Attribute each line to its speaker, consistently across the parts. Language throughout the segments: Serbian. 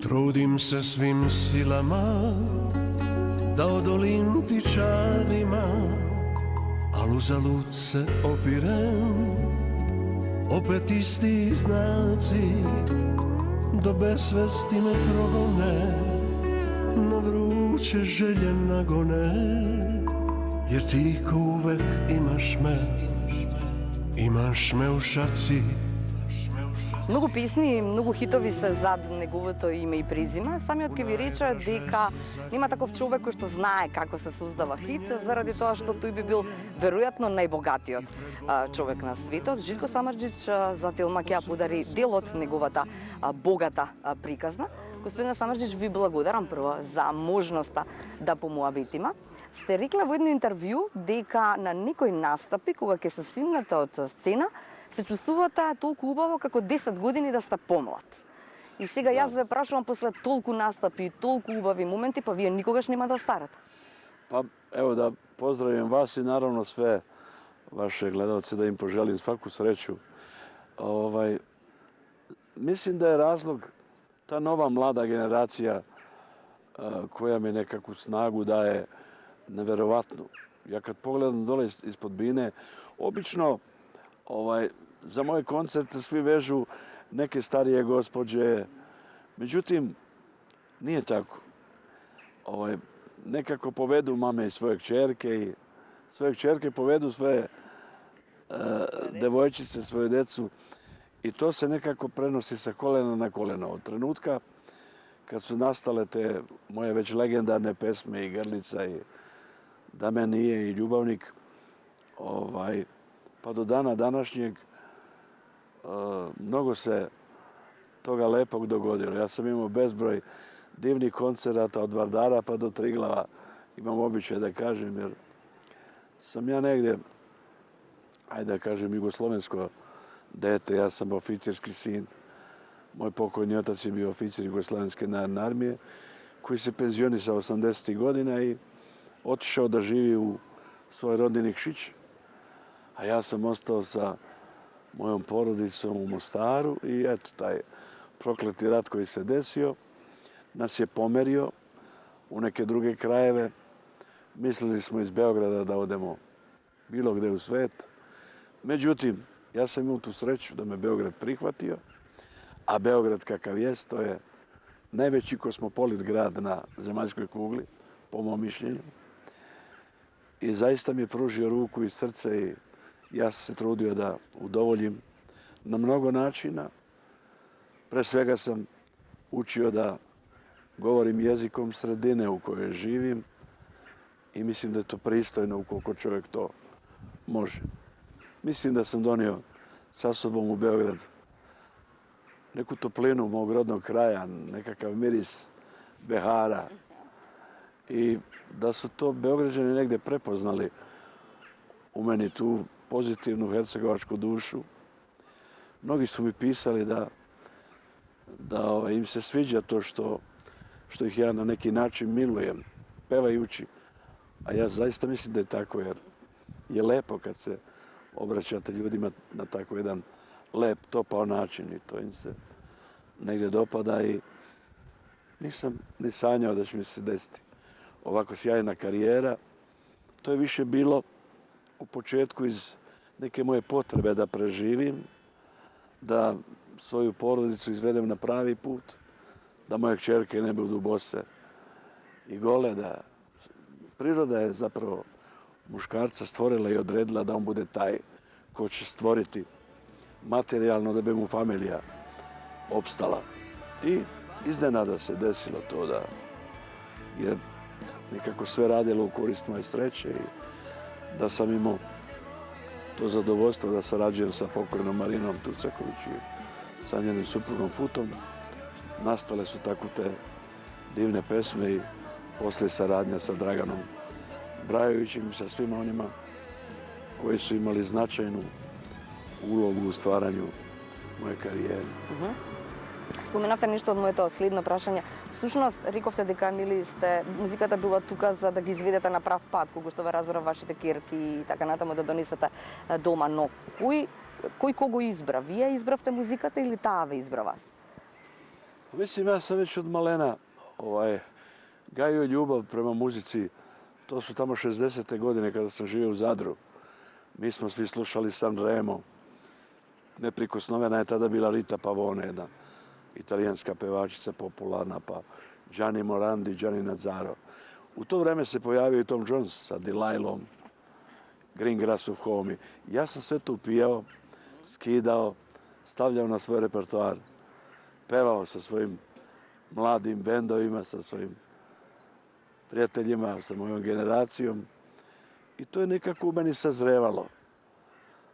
Speaker 1: Trudim se svim silama da odolim ti čarima, al uzalud se opirem, opet isti znaci do besvesti me progone, na vruće želje nagone, jer ti ko uvek imaš me u šaci.
Speaker 2: Многу песни и многу хитови се зад неговото име и презиме. Самиот ќе ви рече дека нема таков човек кој што знае како се создава хит, заради тоа што тој би бил веројатно најбогатиот човек на светот. Живко Самарџич за Телма ќе ја подари дел од неговата богата приказна. Господина Самарџич, ви благодарам прво за можноста да помоабитиме. Сте рекла во едно интервју дека на некои настапи кога ќе се симнете од сцена се чувствувате толку убаво како 10 години да сте помлад. И сега јас ве прашувам после толку настапи, толку убави моменти, па вие никогаш нема да остарате.
Speaker 3: Pa evo da pozdravim vas i naravno sve vaše gledalce, da im poželim svaku sreću. Mislim da je razlog ta nova mlada generacija koja mi nekakvu snagu daje neverovatnu. Ja kad pogledam dole ispod bine, obično za moje koncerte svi vežu neke starije gospođe. Međutim, nije tako. Nekako povedu mame i svoje kćerke i svoje kćerke povedu svoje devojčice, svoju decu i to se nekako prenosi sa kolena na koleno. Od trenutka kad su nastale te moje već legendarne pesme i Grlica i Da me nije i Ljubavnik, pa do dana današnjeg mnogo se toga lepog dogodilo. Ja sam imao bezbroj divnih koncerata od Vardara pa do Triglava. Imam običaj da kažem, jer sam ja negdje, ajde da kažem, jugoslovensko dete. Ja sam oficirski sin. Moj pokojni otac je bio oficir Jugoslovenske narodne armije koji se penzionisao 80. godina i otišao da živi u svoj rodni Nikšić. A ja sam ostao sa mojom porodicom u Mostaru i eto, taj prokleti rat koji se desio nas je pomerio u neke druge krajeve. Mislili smo iz Beograda da odemo bilo gde u svet. Međutim, ja sam imao tu sreću da me Beograd prihvatio, a Beograd kakav jest, to je najveći kosmopolit grad na zemaljskoj kugli, po mom mišljenju. I zaista mi je pružio ruku i srce i ja sam se trudio da udovoljim na mnogo načina. Pre svega sam učio da govorim jezikom sredine u kojoj živim i mislim da je to pristojno ukoliko čovjek to može. Mislim da sam donio sa sobom u Beograd neku toplinu mog rodnog kraja, nekakav miris behara i da su to Beograđani negdje prepoznali u meni tu pozitivnu hercegovačku dušu. Mnogi su mi pisali da im se sviđa to što ih ja na neki način milujem, pevajući. A ja zaista mislim da je tako, jer je lepo kad se obraćate ljudima na tako jedan lep, topao način i to im se negdje dopada i nisam ni sanjao da će mi se desiti ovako sjajna karijera. To je više bilo u početku iz neke moje potrebe da preživim, da svoju porodicu izvedem na pravi put, da moje kćerke ne budu bose i gole, da priroda je zapravo muškarca stvorila i odredila da on bude taj ko će stvoriti materijalno da bi mu familija opstala. I iznenada se desilo to da je nekako sve radilo u korist moje sreće i da sam imao to zadovoljstvo da sarađujem sa pokojnom Marinom Tucaković i sa njenim suprugom Futom. Nastale su tako te divne pesme i poslije saradnja sa Draganom Brajovićem i sa svima onima koji su imali značajnu ulogu u stvaranju moje karijere.
Speaker 2: Споменавте нешто од моето следно прашање. Всушност, рековте дека музиката била тука за да ги изведете на прав пат, кога што ве разбра вашите керки и така натаму да донесете дома. Но кој кого избра? Вие избравте музиката или таа ве избра вас?
Speaker 3: Mislim, ja sam već od malena gajio ljubav prema muzici. To su tamo 60. godine kada sam živio u Zadru. Mi smo svi slušali Sanremo. Neprikosnovena je tada bila Rita Pavone, jedna italijanska pevačica popularna, pa Gianni Morandi, Gianni Nazzaro. U to vreme se pojavio i Tom Jones sa Delilom, Greengrass of Home. Ja sam sve to upijao, skidao, stavljao na svoj repertoar, pevao sa svojim mladim bendovima, sa svojim prijateljima, sa mojom generacijom. I to je nekako u meni sazrevalo.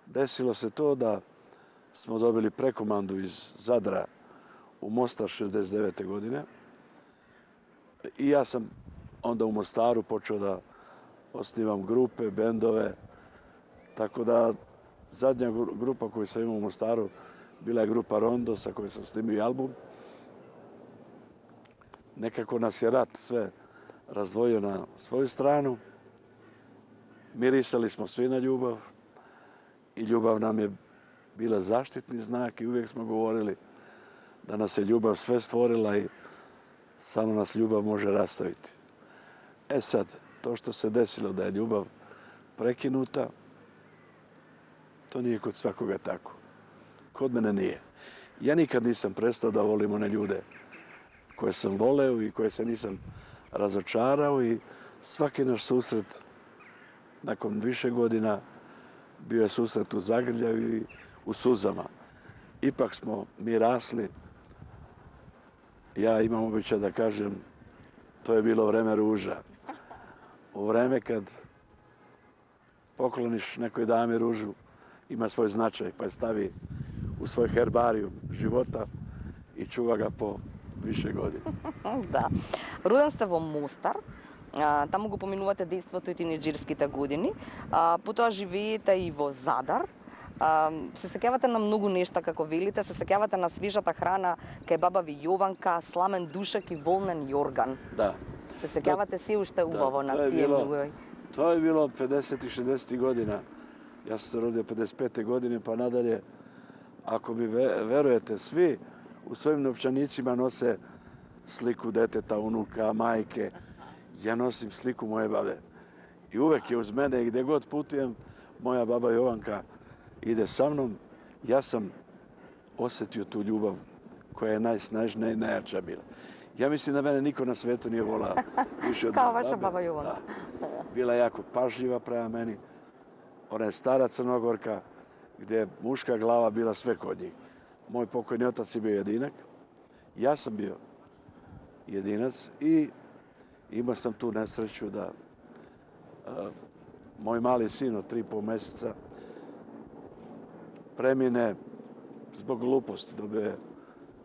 Speaker 3: Desilo se to da smo dobili prekomandu iz Zadra u Mostar 69. godine. I ja sam onda u Mostaru počeo da osnivam grupe, bendove. Tako da zadnja grupa koju sam imao u Mostaru bila je grupa Rondo sa kojom sam snimio album. Nekako nas je rat sve razdvojio na svoju stranu. Mirisali smo svi na ljubav i ljubav nam je bila zaštitni znak i uvijek smo govorili da nas je ljubav sve stvorila i samo nas ljubav može rastaviti. E sad, to što se desilo da je ljubav prekinuta, to nije kod svakoga tako. Kod mene nije. Ja nikad nisam prestao da volim one ljude koje sam voleo i koje se nisam razočarao i svaki naš susret nakon više godina bio je susret u zagrljaju i u suzama. Ipak smo mi rasli. Ja imam običaj da kažem, to je bilo vreme ruža. U vreme kad pokloniš nekoj dami ružu, ima svoj značaj, pa je stavi u svoj herbariju života i čuva ga po više godina.
Speaker 2: Да. Роден сте во Мостар, таму го поминувате дејството и тинеџерските години. Потоа живеете и во Задар. Се сеќавате на многу нешта, како велите, се сеќавате на свежата храна кај баба ви Јованка, сламен душек и волнен јорган.
Speaker 3: Da.
Speaker 2: Се сеќавате се уште убаво
Speaker 3: to
Speaker 2: на
Speaker 3: je
Speaker 2: тие
Speaker 3: bilo-
Speaker 2: многу.
Speaker 3: To je bilo 50. i 60. godina. Ja sam se rodio 55. godine pa nadalje. Ako mi verujete, svi u svojim novčanicima nose sliku deteta, unuka, majke. Ja nosim sliku moje babe. I uvek je uz mene i gdje god putujem, moja baba Jovanka ide sa mnom. Ja sam osjetio tu ljubav koja je najsnažnija i najjača bila. Ja mislim da mene niko na svetu nije volao više od
Speaker 2: Kao
Speaker 3: moje
Speaker 2: vaša
Speaker 3: babe.
Speaker 2: baba Jovanka.
Speaker 3: Da. Bila je jako pažljiva prema meni. Ona je stara Crnogorka gdje je muška glava bila sve kod njih. Moj pokojni otac je bio jedinak. Ja sam bio jedinac i imao sam tu nesreću da moj mali sin od 3,5 mjeseca premine zbog gluposti. Dobio je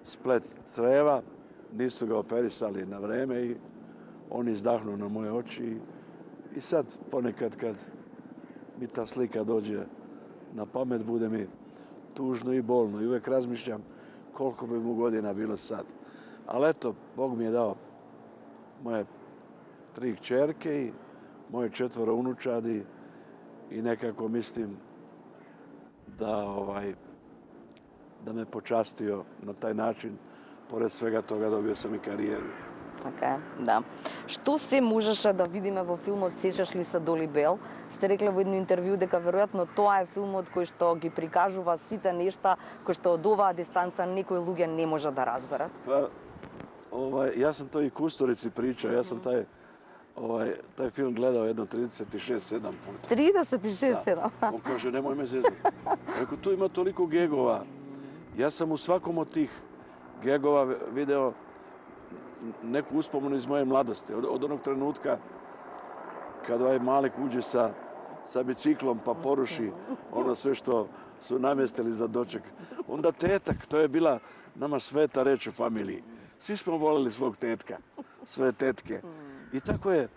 Speaker 3: splet creva, nisu ga operisali na vreme i on izdahnuo na moje oči. I sad ponekad kad mi ta slika dođe na pamet, bude mi tužno i bolno. I uvijek razmišljam koliko bi mu godina bilo sad. Ali eto, Bog mi je dao moje 3 kćerke i moje 4 unučadi i nekako mislim da me počastio na taj način. Pored svega toga dobio sam i karijeru.
Speaker 2: Така е, да. Што се можеше да видиме во филмот Сеќаш ли се Доли Бел? Сте рекле во едно интервју дека веројатно тоа е филмот кој што ги прикажува сите нешта кои што од оваа дистанца некои луѓе не може да разберат.
Speaker 3: Pa, ja sam to i Kusturici pričao. Ja sam taj film gledao jedno 36-7 puta.
Speaker 2: 36-7.
Speaker 3: On kaže, nemoj me zezati. Rekao, tu ima toliko gegova. Ja sam u svakom od tih gegova video neku uspomenu iz moje mladosti. Od onog trenutka kad ovaj Malik uđe sa biciklom pa poruši ono sve što su namjestili za doček. Onda tetak, to je bila nama sveta reč u familiji. Svi smo volili svog tetka, sve tetke. I tako je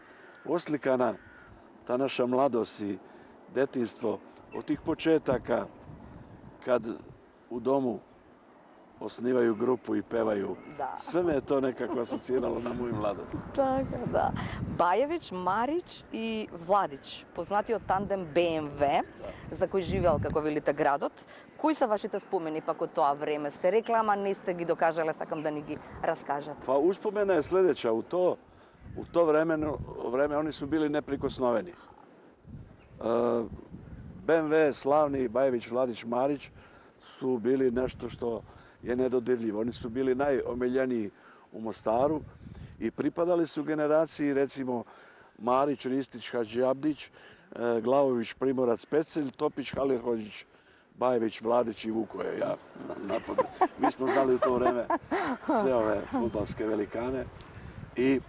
Speaker 3: oslikana ta naša mladost i detinjstvo od tih početaka kad u domu osnivaju grupu i pevaju.
Speaker 2: Da.
Speaker 3: Sve me je to nekako asociralo na moju mladost.
Speaker 2: Така, да. Бајевич, Марич и Владич, познатиот тандем БМВ, за кој живеел, како велите, градот, Кои се вашите спомени пак од тоа време? Сте рекла, ама не сте ги докажале, сакам да ни ги раскажете.
Speaker 3: Pa uspomena je sljedeća, u to vreme oni su bili neprikosnoveni. BMW, Slavni, Bajević, Vladić, Marić su bili nešto što je nedodirljivo. Oni su bili najomiljeniji u Mostaru i pripadali su generaciji, recimo, Marić, Ristić, Hadži Abdić, Glavović, Primorac, Pecelj, Topić, Halilhođić, Bajević, Vladić i Vukoje. Ja napamet. Mi smo znali u to vreme sve ove fudbalske velikane. I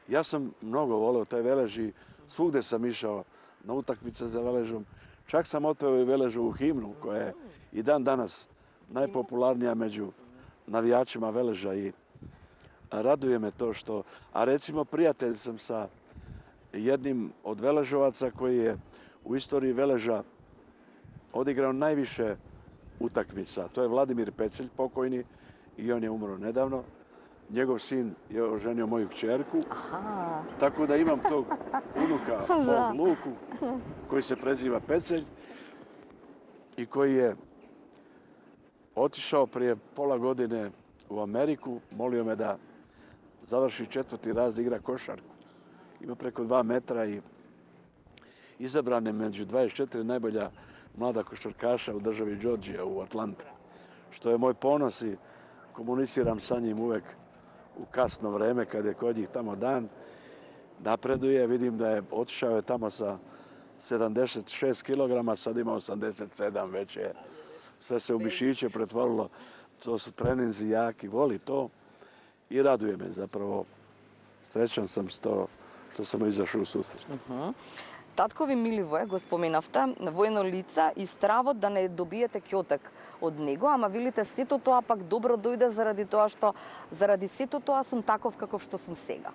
Speaker 3: ja sam mnogo voleo taj Velež i svugde sam išao na utakmice za Veležom. Čak sam otpevao i Veležovu himnu koja je i dan danas najpopularnija među navijačima Veleža i raduje me to što... A recimo prijatelj sam sa jednim od Veležovaca koji je u istoriji Veleža odigrao najviše utakmica. To je Vladimir Pecelj, pokojni, i on je umro nedavno. Njegov sin je oženio moju kćerku, tako da imam tog unuka, Bog Luku, koji se preziva Pecelj i koji je otišao prije pola godine u Ameriku, molio me da završi 4. razred da igra košarku. Ima preko 2 metra i izabran je među 24 najbolja mlada košarkaša u državi Georgija u Atlanti. Što je moj ponos i komuniciram sa njim uvek u kasno vreme kad je kod njih tamo dan. Napreduje, vidim da je otišao je tamo sa 76 kg, sad ima 87, već je. Sve se u mišiće pretvorilo. To su treninzi jaki, voli to i raduje me zapravo. Srećan sam što sam izašao u susret.
Speaker 2: Таткови Миливој, го споменавте, воено лице и стравот да не добиете ќотек од него, ама велите сето тоа пак добро дојде заради тоа што заради сето тоа сум таков каков што сум сега.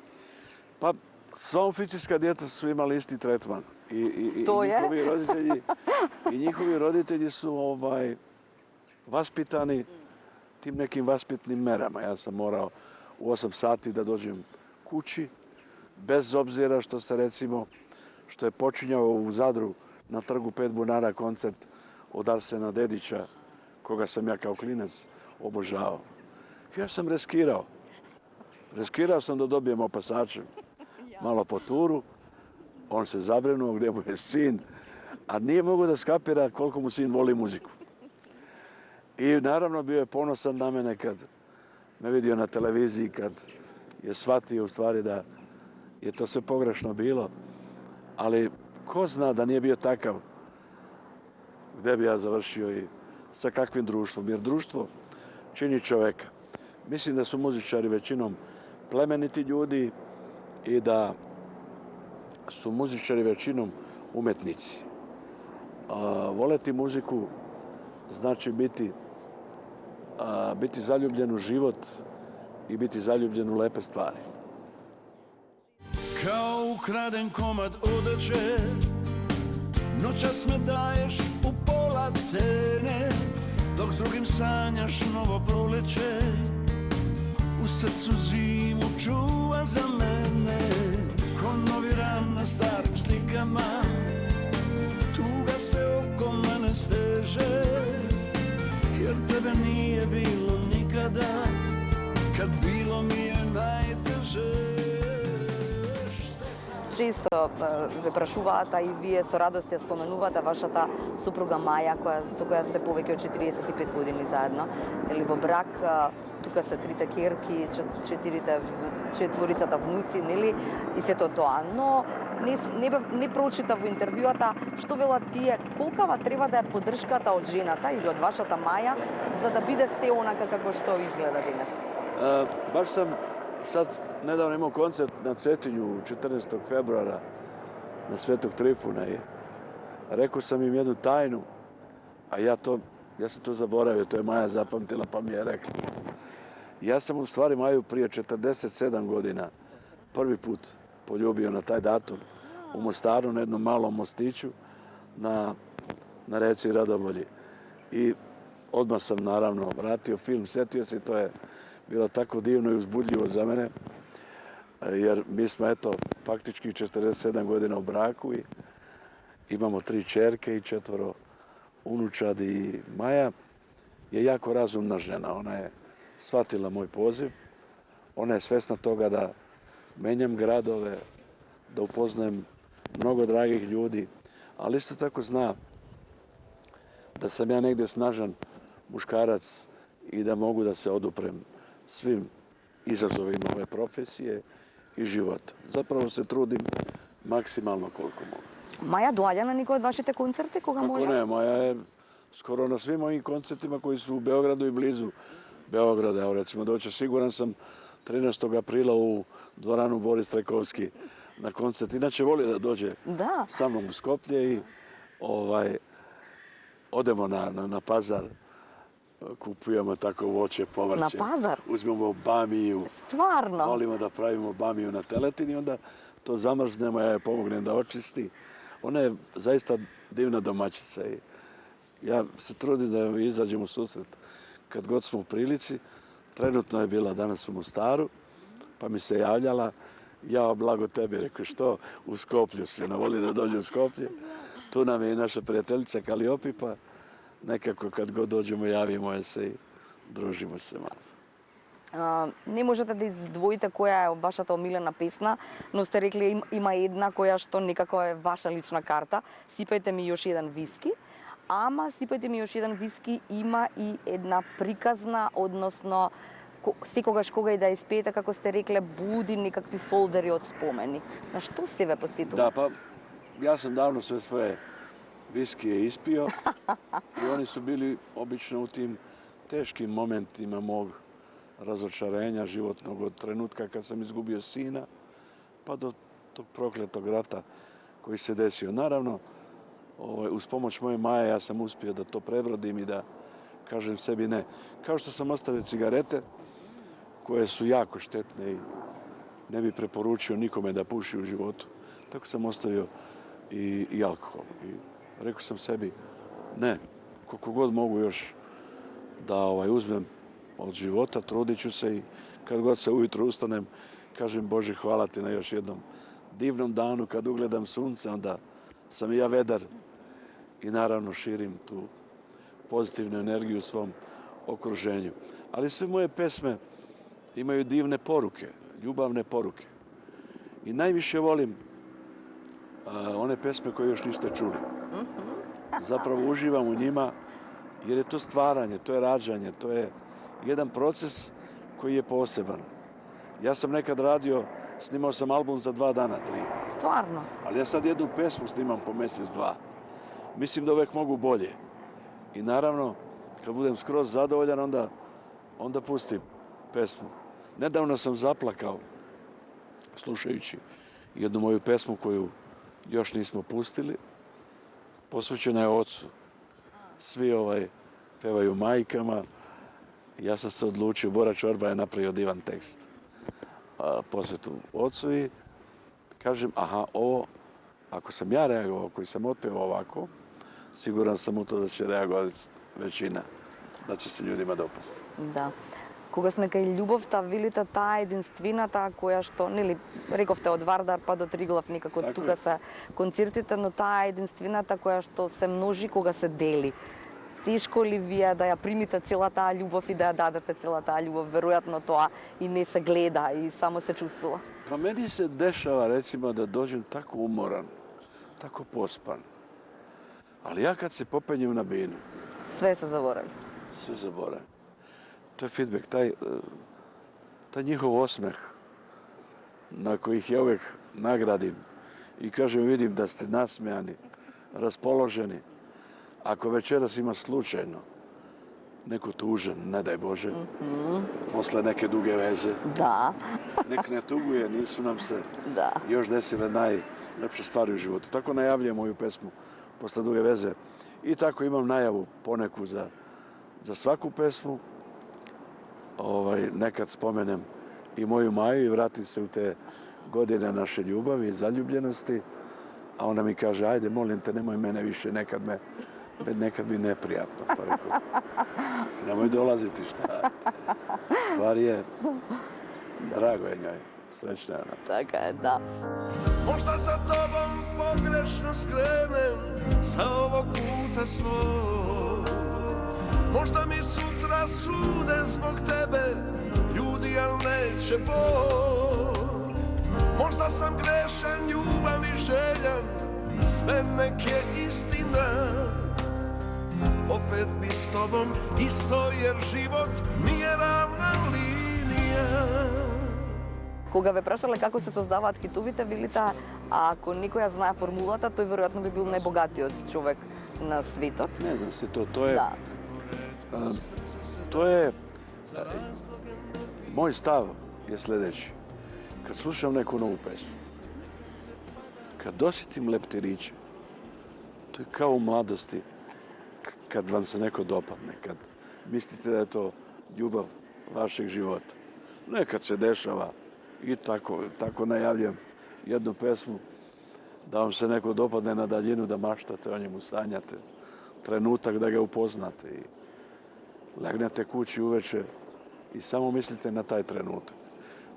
Speaker 3: Pa sva oficijska djeca su imali isti tretman. I njihovi roditelji su vaspitani tim nekim vaspitnim merama. Ja sam morao u 8 sati da dođem kući, bez obzira što se recimo što je počinjao u Zadru na trgu 5 bunara koncert od Arsena Dedića, koga sam ja kao klinac obožavao. Ja sam riskirao. Riskirao sam da dobijem opasače malo po turu. On se zabrinuo gdje mu je sin, a nije mogao da skapira koliko mu sin voli muziku. I naravno bio je ponosan na mene kad me vidio na televiziji, kad je shvatio u stvari da je to sve pogrešno bilo. Ali ko zna da nije bio takav, gdje bi ja završio i sa kakvim društvom. Jer društvo čini čoveka. Mislim da su muzičari većinom plemeniti ljudi i da su muzičari većinom umetnici. Voleti muziku znači biti zaljubljen u život i biti zaljubljen u lepe stvari.
Speaker 1: Kao ukraden komad odeće, noćas me daješ u pola cene, dok s drugim sanjaš novo proleće, u srcu zimu čuva za mene, ko novi ran na starim slikama, tuga se oko mene steže, jer tebe nije bilo nikada, kad bilo mi je najteže.
Speaker 2: Често ве прашуваат, а и вие со радост ја споменувате вашата супруга Маја, со која сте повеќе од 45 години заедно. Или во брак, тука се 3 керки, 4 внуци, нели? И сето тоа. Но не прочита во интервјуата што велат тие, колкава треба да е поддршката од жената или од вашата Маја, за да биде се онака како што изгледа денес.
Speaker 3: Baš sam sad nedavno imao koncert na Cetinju 14. februara na Svetog Trifuna i rekao sam im jednu tajnu, a ja sam to zaboravio, to je Maja zapamtila pa mi je rekla. Ja sam u stvari Maju prije 47 godina prvi put poljubio na taj datum u Mostaru na jednom malom mostiću na reci Radobolji. I odmah sam naravno vratio film, sjetio se, to je bilo tako divno i uzbudljivo za mene, jer mi smo faktički 47 godina u braku i imamo 3 ćerke i 4 unučad i Maja je jako razumna žena. Ona je shvatila moj poziv. Ona je svjesna toga da menjam gradove, da upoznajem mnogo dragih ljudi, ali isto tako zna da sam ja negdje snažan muškarac i da mogu da se oduprem svim izazovima ove profesije i života. Zapravo se trudim maksimalno koliko mogu.
Speaker 2: Maja doaѓа на некој од вашите концерти кога
Speaker 3: Kako
Speaker 2: може?
Speaker 3: ne, Maja je skoro na svim mojim koncertima koji su u Beogradu i blizu Beograda. Evo recimo doće, siguran sam, 13. aprila u dvoranu Boris Trajkovski na koncert. Inače voli da dođe
Speaker 2: Da.
Speaker 3: sa mnom u Skoplje i odemo na pazar, kupujemo tako voće, povrće.
Speaker 2: Na pazar?
Speaker 3: Uzmemo bamiju,
Speaker 2: Стварно?
Speaker 3: volimo da pravimo bamiju na teletini, onda to zamrznemo, ja je pomognem da očisti. Ona je zaista divna domaćica i ja se trudim da joj izađem u susret kad god smo u prilici. Trenutno je bila danas u Mostaru, pa mi se javljala, ja blago tebi, rekao što, u Skoplju si, ona voli da dođe u Skoplje. Tu nam je i naša prijateljica Kaliopi, pa nekako kad god dođemo javimo je se i družimo se malo.
Speaker 2: Не можете да издвоите која е вашата омилена песна, но сте рекли има една која што некако е ваша лична карта. Сипајте ми још еден виски. Ама сипајте ми још еден виски има и една приказна, односно секогаш кога и да испеете, како сте рекле, буди некакви фолдери од спомени. На што се ве подсетува?
Speaker 3: Da, pa ja sam davno sve svoje viskije ispio i oni su bili obično u tim teškim momentima mog razočarenja životnog, od trenutka kad sam izgubio sina pa do tog prokletog rata koji se desio. Naravno, uz pomoć moje Maje ja sam uspio da to prebrodim i da kažem sebi ne. Kao što sam ostavio cigarete koje su jako štetne i ne bi preporučio nikome da puši u životu, tako sam ostavio i alkohol. I rekao sam sebi ne, koliko god mogu još da uzmem od života, trudit ću se i kad god se ujutro ustanem, kažem Bože hvala ti na još jednom divnom danu, kad ugledam sunce, onda sam i ja vedar i naravno širim tu pozitivnu energiju u svom okruženju. Ali sve moje pesme imaju divne poruke, ljubavne poruke. I najviše volim one pesme koje još niste čuli. Zapravo uživam u njima jer je to stvaranje, to je rađanje, to je jedan proces koji je poseban. Ja sam nekad radio, snimao sam album za 2 dana, 3.
Speaker 2: Стварно?
Speaker 3: Ali ja sad jednu pesmu snimam po mjesec, 2. Mislim da uvijek mogu bolje. I naravno, kad budem skroz zadovoljan, onda pustim pesmu. Nedavno sam zaplakao slušajući jednu moju pesmu koju još nismo pustili. Posvećena je ocu. Svi pevaju majkama. Ja sam se odlučio, Bora Čorba je napravio divan tekst posvetu ocu i kažem, aha, ovo, ako sam ja reagovao, koji sam otpevao ovako, siguran sam u to da će reagovati većina, da će se ljudima dopasti.
Speaker 2: Да. Кога сме кај љубовта, велите таа единствената која што, нели, рековте од Вардар па до Триглав, некако
Speaker 3: Така
Speaker 2: тука
Speaker 3: е.
Speaker 2: се концертите, но таа единствената која што се множи кога се дели. Тешко ли ви е да ја примите цела таа љубов и да ја дадете цела таа љубов? Веројатно тоа и не се гледа и само се чувствува.
Speaker 3: Pa meni se dešava, recimo, da dođem tako umoran, tako pospan. Ali ja kad se popenjem na binu,
Speaker 2: Све се заборави.
Speaker 3: sve zaboravim. To je feedback, taj njihov osmeh na kojih ja uvijek nagradim i kažem, vidim da ste nasmejani, raspoloženi. Ako večeras ima slučajno neko tužan, ne daj Bože, posle neke duge veze,
Speaker 2: Да,
Speaker 3: nek ne tuguje, nisu nam se
Speaker 2: да.
Speaker 3: još desile najlepše stvari u životu. Tako najavljujem moju pesmu posle duge veze i tako imam najavu poneku za svaku pesmu. Nekad spomenem i moju Maju i vratim se u te godine naše ljubavi i zaljubljenosti, a ona mi kaže, ajde, molim te, nemoj mene više, nekad mi neprijatno. Pa rekao, nemoj dolaziti, šta? Stvar je, drago je njoj, Srećna je ona.
Speaker 2: Така е, да.
Speaker 1: Možda za tobom pogrešno skrenem sa ovog puta svog. Možda mi sutra sude zbog tebe ljudi, al neće Bog. Možda sam grešan, ljubav i željan, sve nek je istina. Opet bi s tobom isto, jer život nije ravna linija.
Speaker 2: Кога ве прашале како се создаваат хитовите, велите, ако никој ја знае формулата, тој веројатно би бил најбогатиот човек на светот.
Speaker 3: Ne znam se to je...
Speaker 2: Да.
Speaker 3: To je... Moj stav je sljedeći. Kad slušam neku novu pesmu, kad dosjetim leptiriće, to je kao u mladosti, kad vam se neko dopadne, kad mislite da je to ljubav vašeg života. Nekad se dešava i tako najavljam jednu pesmu, da vam se neko dopadne na daljinu, da maštate o njemu, sanjate, trenutak da ga upoznate i legnete kući uveče i samo mislite na taj trenutak.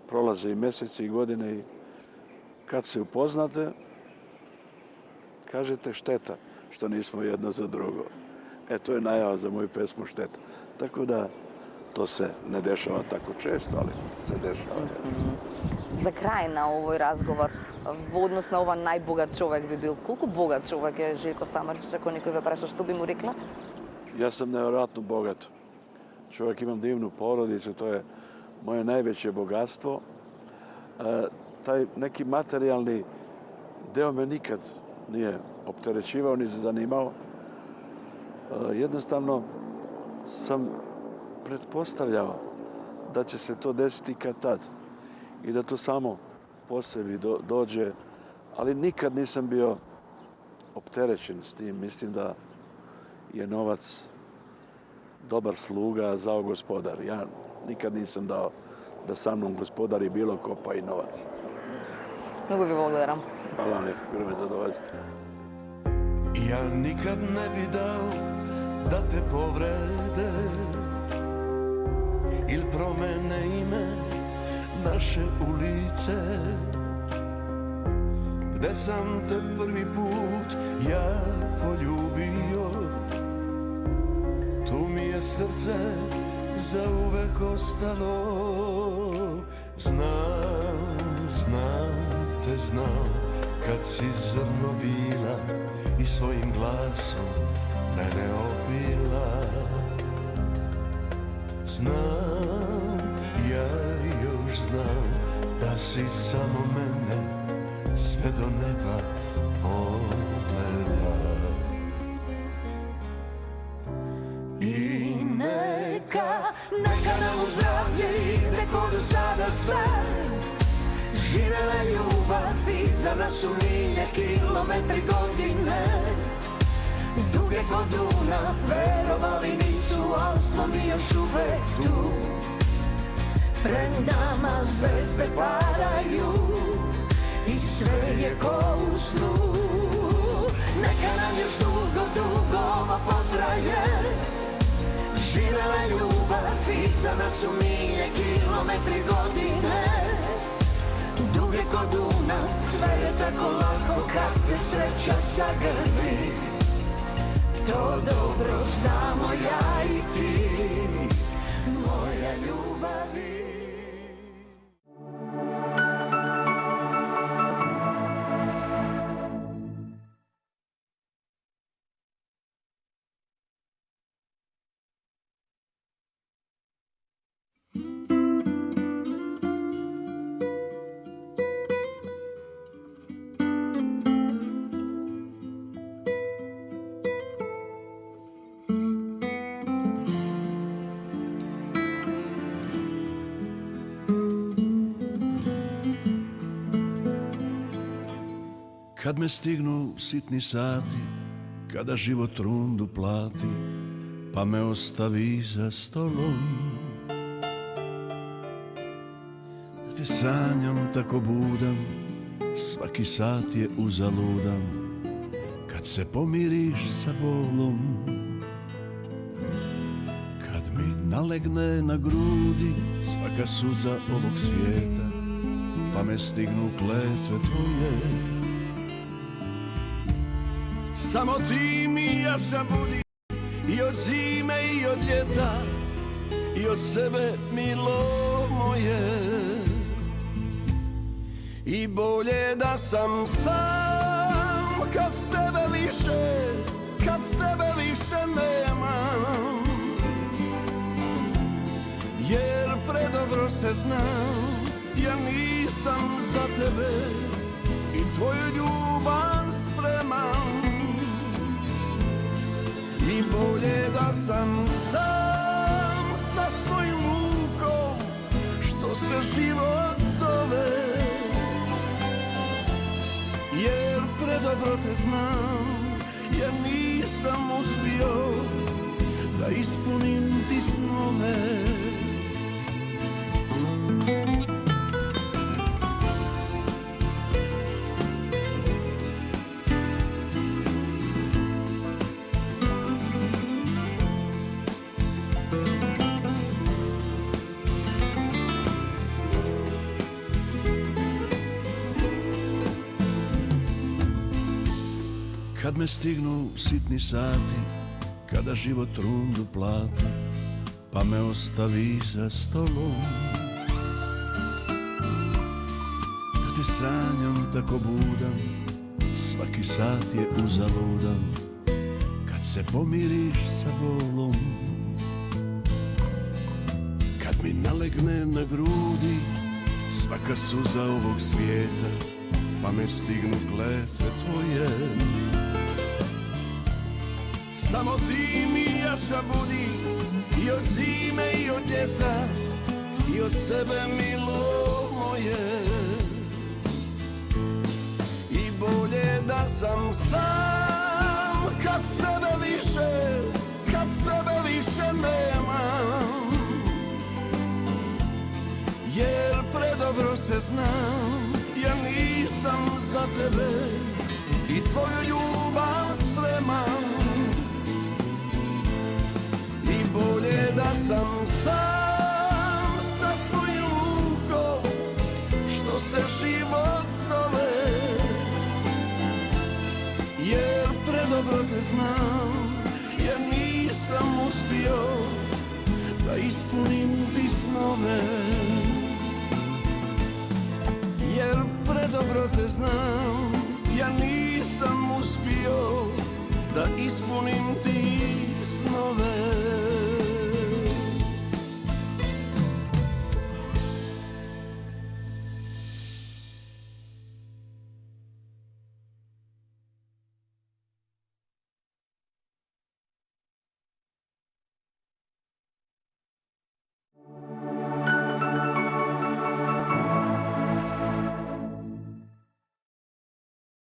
Speaker 3: Prolaze i mjeseci i godine i kad se upoznate, kažete šteta što nismo jedno za drugo. To je najava za moju pesmu Šteta. Tako da to se ne dešava tako često, ali se dešava.
Speaker 2: За крај на овој разговор, во однос на ова најбогат човек би бил, колку богат човек е Željko Samardžić, ако некој ве праша, што би му рекла?
Speaker 3: Ja sam nevjerojatno bogat čovjek, imam divnu porodicu, to je moje najveće bogatstvo. Taj neki materijalni deo me nikad nije opterećivao ni zanimao. Jednostavno sam pretpostavljao da će se to desiti kad tad i da to samo po sebi dođe, ali nikad nisam bio opterećen s tim. Mislim da je novac dobar sluga, zao gospodar. Ja nikad nisam dao da sa mnom gospodari bilo ko, pa i novac.
Speaker 2: Mnogo vi благодарам.
Speaker 3: Hvala vam, bilo mi zadovoljstvo.
Speaker 1: Ja nikad ne bi dao da te povrede ili promene ime naše ulice, gde sam te prvi put ja poljubio. Tu mi je srce zauvek ostalo. Znam te znam, kad si zrno bila i svojim glasom mene opila. Ja još znam da si samo mene sve do neba volela. I neka nam u zdravlje ide ko do sada sve. Živela ljubav iza nas u milje, kilometri godine. Duge ko Dunav, verovali nisu, al smo mi još uvek tu. Pred nama zvezde padaju i sve je ko u snu. Neka nam još dugo ovo potraje. Živela ljubav iza nas u milje, kilometri godine. Duge ko Dunav, sve je tako lako kad te sreća zagrli. To dobro znamo ja i ti, moja ljubavi. Kad me stignu sitni sati, kada život rundu plati, pa me ostavi za stolom. Da te sanjam tako budan, svaki sat je uzaludan, kad se pomiriš sa bolom. Kad mi nalegne na grudi svaka suza ovog svijeta, pa me stignu kletve tvoje. Samo ti mi jača budi i od zime i od ljeta i od sebe milo moje. I bolje da sam sam kad tebe više nemam, jer predobro se znam, ja nisam za tebe i tvoju ljubav spreman. I bolje da sam sam sa svojim mukom, što se život zove, jer predobro te znam, ja nisam uspio da ispunim ti snove. Kad me stignu sitni sati, kada život rundu plati, pa me ostavi za stolom, da te sanjam tako budan, svaki sat je uzaludan, kad se pomiriš sa bolom. Kad mi nalegne na grudi svaka suza ovog svijeta, pa me stignu kletve tvoje. Samo ti mi jača budi i od zime i od ljeta i od sebe milo moje. I bolje da sam sam kad tebe više nemam, jer predobro se znam, ja nisam za tebe i tvoju ljubav spreman. I bolje da sam sam sa svojim lukom, što se život zove, jer predobro te znam, ja nisam uspio da ispunim ti snove. Jer predobro te znam, ja nisam uspio da ispunim ti snove.